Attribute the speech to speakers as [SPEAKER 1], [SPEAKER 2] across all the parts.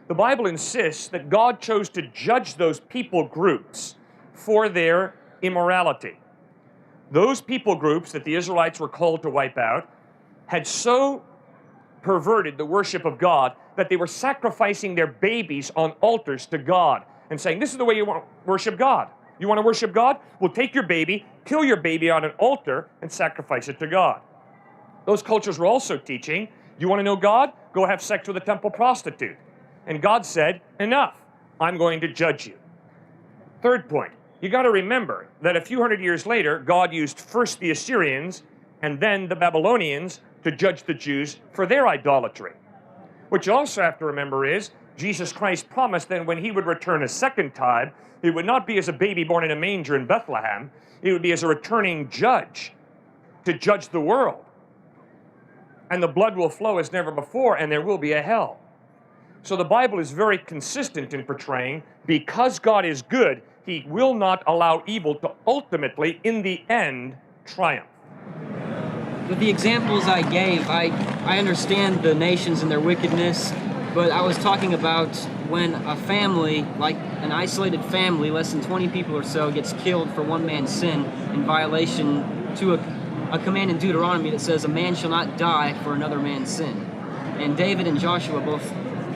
[SPEAKER 1] The Bible insists that God chose to judge those people groups for their immorality. Those people groups that the Israelites were called to wipe out had so perverted the worship of God that they were sacrificing their babies on altars to God and saying, this is the way you want to worship God. You want to worship God? Well, take your baby, kill your baby on an altar, and sacrifice it to God. Those cultures were also teaching, you want to know God? Go have sex with a temple prostitute. And God said, enough. I'm going to judge you. Third point, you got to remember that a few hundred years later, God used first the Assyrians and then the Babylonians to judge the Jews for their idolatry. What you also have to remember is, Jesus Christ promised that when he would return a second time, it would not be as a baby born in a manger in Bethlehem, it would be as a returning judge to judge the world. And the blood will flow as never before, and there will be a hell. So the Bible is very consistent in portraying, because God is good, he will not allow evil to ultimately, in the end, triumph.
[SPEAKER 2] With the examples I gave, I understand the nations and their wickedness, but I was talking about when a family, like an isolated family, less than 20 people or so, gets killed for one man's sin in violation to a command in Deuteronomy that says a man shall not die for another man's sin. And David and Joshua both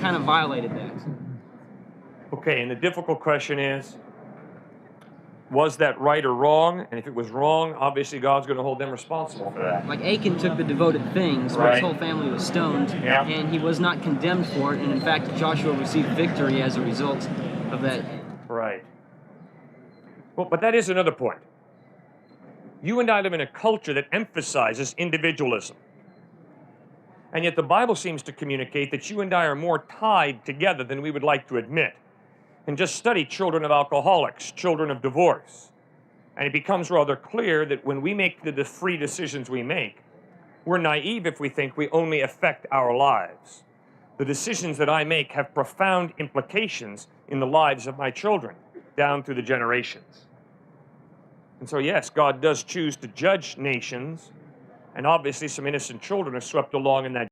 [SPEAKER 2] kind of violated that.
[SPEAKER 1] Okay, and the difficult question is, was that right or wrong? And if it was wrong, obviously God's going to hold them responsible for that.
[SPEAKER 2] Like Achan took the devoted things, where his whole family was stoned,
[SPEAKER 1] Yeah.
[SPEAKER 2] and he was not condemned for it, and in fact Joshua received victory as a result of that.
[SPEAKER 1] Right. Well, but that is another point. You and I live in a culture that emphasizes individualism. And yet the Bible seems to communicate that you and I are more tied together than we would like to admit. And just study children of alcoholics, children of divorce. And it becomes rather clear that when we make the free decisions we make, we're naive if we think we only affect our lives. The decisions that I make have profound implications in the lives of my children, down through the generations. And so yes, God does choose to judge nations, and obviously some innocent children are swept along in that